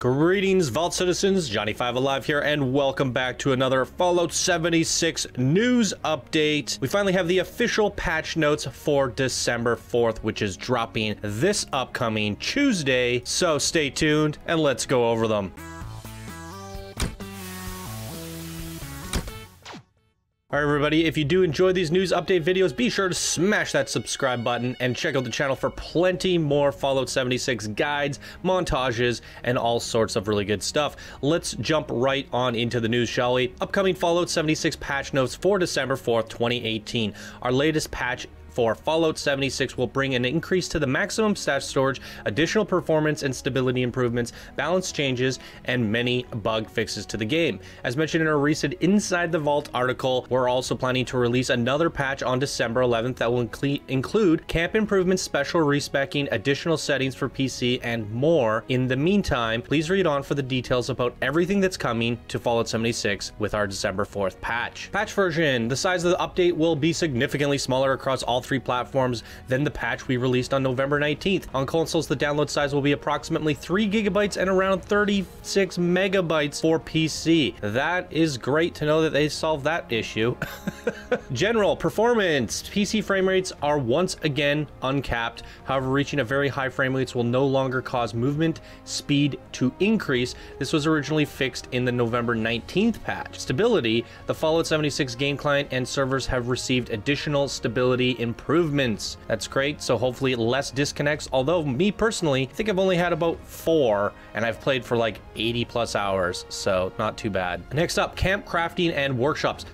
Greetings, Vault citizens. Johnny5 Alive here, and welcome back to another Fallout 76 news update. We finally have the official patch notes for December 4th, which is dropping this upcoming Tuesday. So stay tuned and let's go over them. All right, everybody, if you do enjoy these news update videos, be sure to smash that subscribe button and check out the channel for plenty more Fallout 76 guides, montages, and all sorts of really good stuff. Let's jump right on into the news, shall we? Upcoming Fallout 76 patch notes for December 4th, 2018. Our latest patch for Fallout 76 will bring an increase to the maximum stash storage, additional performance and stability improvements, balance changes, and many bug fixes to the game. As mentioned in our recent Inside the Vault article, we're also planning to release another patch on December 11th that will include camp improvements, special respecking, additional settings for PC, and more. In the meantime, please read on for the details about everything that's coming to Fallout 76 with our December 4th patch. Patch version: the size of the update will be significantly smaller across all 3 platforms than the patch we released on November 19th. On consoles, the download size will be approximately 3 gigabytes and around 36 megabytes for PC. That is great to know that they solved that issue. General performance: PC frame rates are once again uncapped. However, reaching a very high frame rates will no longer cause movement speed to increase. This was originally fixed in the November 19th patch. Stability: the Fallout 76 game client and servers have received additional stability improvements. That's great, so hopefully less disconnects, although me personally, I think I've only had about 4 and I've played for like 80 plus hours, so not too bad. Next up, camp crafting and workshops.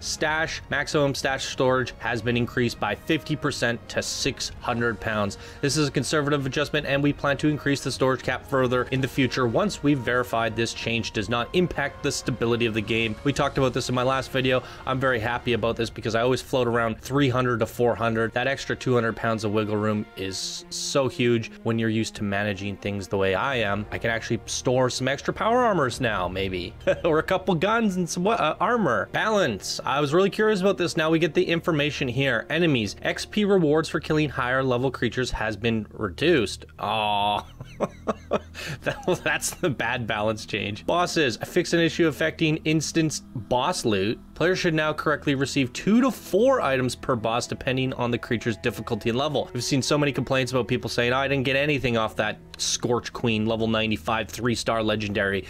Maximum stash storage has been increased by 50% to 600 pounds. This is a conservative adjustment, and we plan to increase the storage cap further in the future once we've verified this change does not impact the stability of the game. We talked about this in my last video. I'm very happy about this because I always float around 300 to 400. That extra 200 pounds of wiggle room is so huge when you're used to managing things the way I am. I can actually store some extra power armors now, maybe, or a couple guns and some armor. Balance: I was really curious about this. Now we get the information here. Enemies: XP rewards for killing higher level creatures has been reduced. Oh, that's the bad balance change. Bosses: I fixed an issue affecting instance boss loot. Players should now correctly receive 2 to 4 items per boss depending on the creature's difficulty and level. We've seen so many complaints about people saying, oh, I didn't get anything off that Scorch Queen level 95 3-star legendary.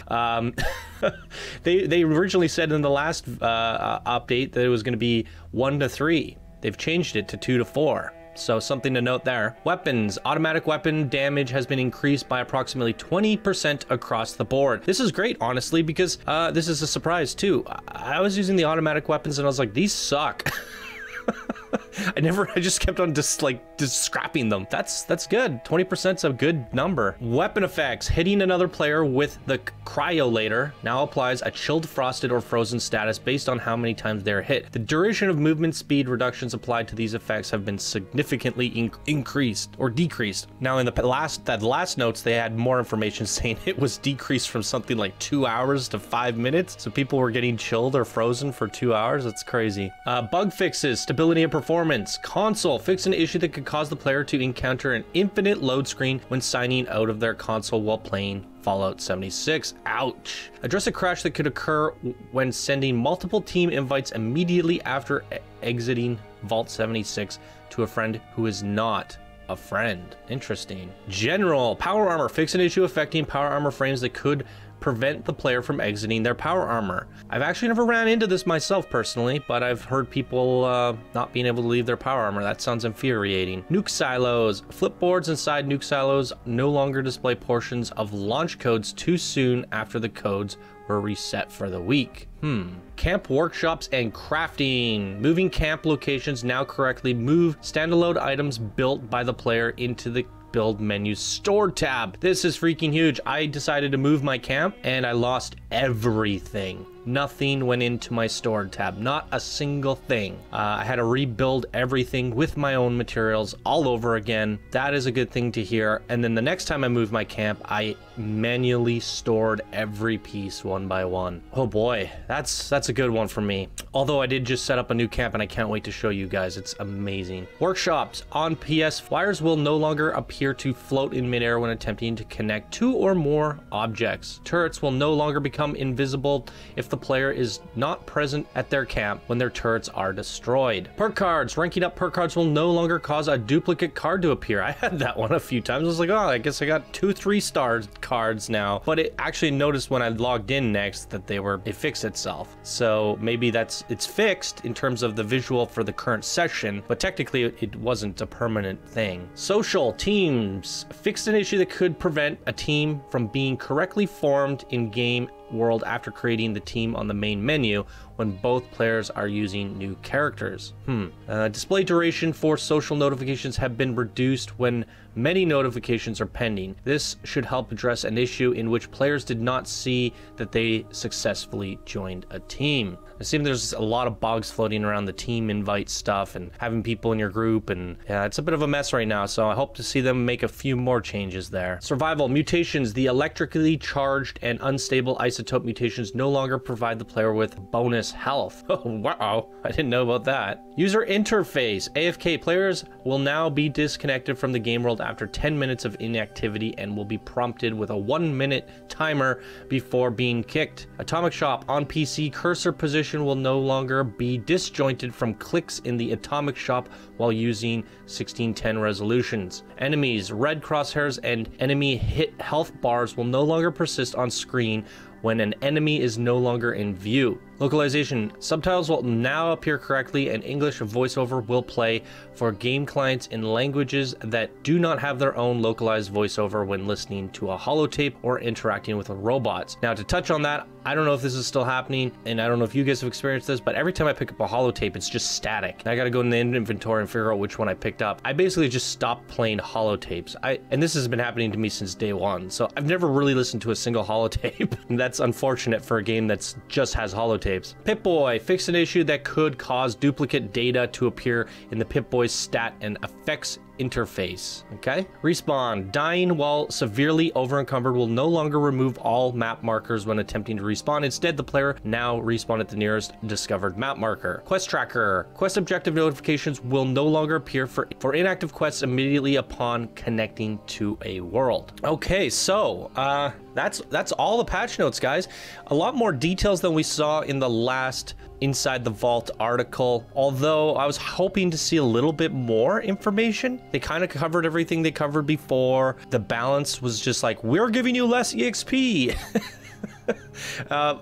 They originally said in the last update that it was going to be 1 to 3. They've changed it to 2 to 4. So something to note there. Weapons: automatic weapon damage has been increased by approximately 20% across the board. This is great, honestly, because this is a surprise too. I was using the automatic weapons and I was like, these suck. I just kept on just scrapping them. That's good. 20%'s a good number. Weapon effects: hitting another player with the cryolator now applies a chilled, frosted, or frozen status based on how many times they're hit. The duration of movement speed reductions applied to these effects have been significantly increased or decreased. Now in the last notes, they had more information saying it was decreased from something like 2 hours to 5 minutes. So people were getting chilled or frozen for 2 hours. That's crazy. Bug fixes: stability and performance. Console: fix an issue that could cause the player to encounter an infinite load screen when signing out of their console while playing Fallout 76. Ouch. Address a crash that could occur when sending multiple team invites immediately after exiting Vault 76 to a friend who is not a friend. Interesting. General: power armor: fix an issue affecting power armor frames that could prevent the player from exiting their power armor. I've actually never ran into this myself personally, but I've heard people not being able to leave their power armor. That sounds infuriating. Nuke silos: flipboards inside nuke silos no longer display portions of launch codes too soon after the codes were reset for the week. Camp workshops and crafting: moving camp locations now correctly move standalone items built by the player into the build menu store tab. This is freaking huge. I decided to move my camp and I lost everything. Nothing went into my stored tab, not a single thing. I had to rebuild everything with my own materials all over again. That is a good thing to hear. And then the next time I moved my camp, I manually stored every piece one by one. Oh boy, that's a good one for me. Although I did just set up a new camp and I can't wait to show you guys. It's amazing. Workshops on PS. Flyers will no longer appear to float in midair when attempting to connect two or more objects. Turrets will no longer become invisible if the player is not present at their camp when their turrets are destroyed. Perk cards. Ranking up perk cards will no longer cause a duplicate card to appear. I had that one a few times. I was like, oh, I guess I got 2 3-star cards now. But it actually noticed when I logged in next that it fixed itself. So maybe it's fixed in terms of the visual for the current session, but technically it wasn't a permanent thing. Social teams. Fixed an issue that could prevent a team from being correctly formed in game world after creating the team on the main menu when both players are using new characters. Display duration for social notifications have been reduced when many notifications are pending. This should help address an issue in which players did not see that they successfully joined a team. It seems there's a lot of bugs floating around the team invite stuff and having people in your group, and yeah, it's a bit of a mess right now, so I hope to see them make a few more changes there. Survival mutations. The electrically charged and unstable isotope mutations no longer provide the player with bonus health. Oh, wow, I didn't know about that. User interface. AFK players will now be disconnected from the game world after 10 minutes of inactivity and will be prompted with a 1-minute timer before being kicked. Atomic Shop on PC. Cursor position will no longer be disjointed from clicks in the Atomic Shop while using 1610 resolutions. Enemies. Red crosshairs and enemy hit health bars will no longer persist on screen when an enemy is no longer in view. Localization. Subtitles will now appear correctly and English voiceover will play for game clients in languages that do not have their own localized voiceover when listening to a holotape or interacting with robots. Now, to touch on that, I don't know if this is still happening, and I don't know if you guys have experienced this, but every time I pick up a holotape, it's just static. I gotta go in the inventory and figure out which one I picked up. I basically just stopped playing holotapes. And this has been happening to me since day one, so I've never really listened to a single holotape. That's unfortunate for a game that's just has holotapes. Pip-Boy. Fixed an issue that could cause duplicate data to appear in the Pip-Boy's stat and effects interface. Okay. Respawn. Dying while severely over-encumbered will no longer remove all map markers when attempting to respawn. Instead, the player now respawn at the nearest discovered map marker. Quest tracker. Quest objective notifications will no longer appear for inactive quests immediately upon connecting to a world. Okay, so that's all the patch notes, guys. A lot more details than we saw in the last Inside the Vault article, although I was hoping to see a little bit more information. They kind of covered everything they covered before. The balance was just like, we're giving you less EXP.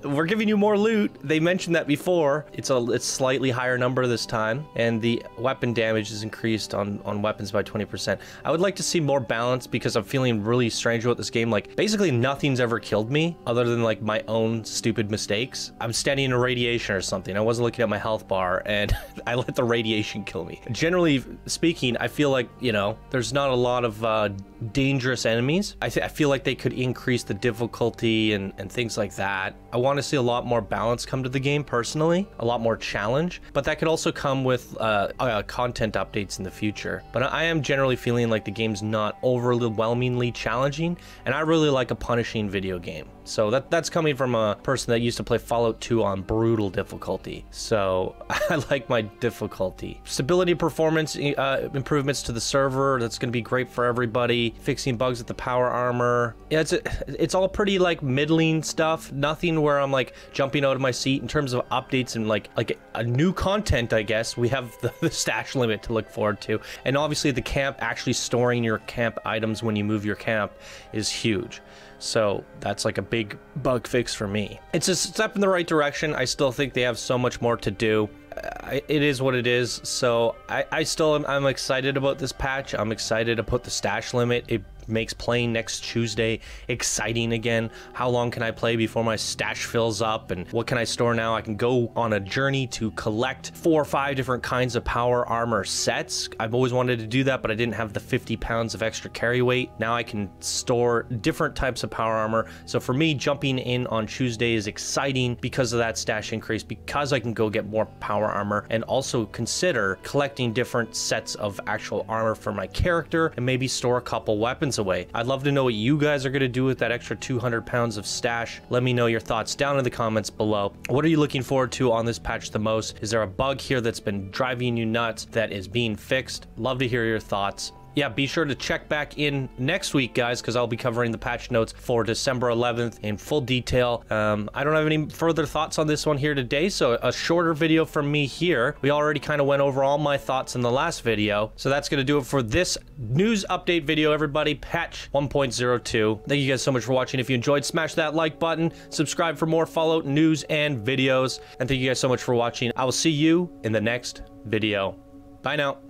We're giving you more loot. They mentioned that before. It's slightly higher number this time, and the weapon damage is increased on weapons by 20%. I would like to see more balance because I'm feeling really strange about this game. Like, basically nothing's ever killed me other than like my own stupid mistakes. I'm standing in a radiation or something. I wasn't looking at my health bar and I let the radiation kill me. Generally speaking, I feel like, you know, there's not a lot of dangerous enemies. I feel like they could increase the difficulty and things like that. I want to see a lot more balance come to the game personally, a lot more challenge, but that could also come with content updates in the future. But I am generally feeling like the game's not overwhelmingly challenging, and I really like a punishing video game. So that's coming from a person that used to play Fallout 2 on brutal difficulty. So I like my difficulty. Stability performance improvements to the server. That's going to be great for everybody. Fixing bugs with the power armor. Yeah, it's all pretty like middling stuff. Nothing where I'm like jumping out of my seat in terms of updates and like a new content, I guess. We have the stash limit to look forward to. And obviously the camp, actually storing your camp items when you move your camp is huge. So that's like a big bug fix for me. It's a step in the right direction. I still think they have so much more to do. It is what it is. So I'm excited about this patch. I'm excited to put the stash limit. It makes playing next Tuesday exciting again. How long can I play before my stash fills up, and what can I store now? I can go on a journey to collect 4 or 5 different kinds of power armor sets. I've always wanted to do that, but I didn't have the 50 pounds of extra carry weight. Now I can store different types of power armor. So for me, jumping in on Tuesday is exciting because of that stash increase, because I can go get more power armor, and also consider collecting different sets of actual armor for my character and maybe store a couple weapons away. I'd love to know what you guys are going to do with that extra 200 pounds of stash. Let me know your thoughts down in the comments below. What are you looking forward to on this patch the most? Is there a bug here that's been driving you nuts that is being fixed? Love to hear your thoughts. Yeah, be sure to check back in next week, guys, because I'll be covering the patch notes for December 11th in full detail. I don't have any further thoughts on this one here today, so a shorter video from me here. We already kind of went over all my thoughts in the last video, so that's going to do it for this news update video, everybody. Patch 1.02. Thank you guys so much for watching. If you enjoyed, smash that like button, subscribe for more Fallout news and videos, and thank you guys so much for watching. I will see you in the next video. Bye now.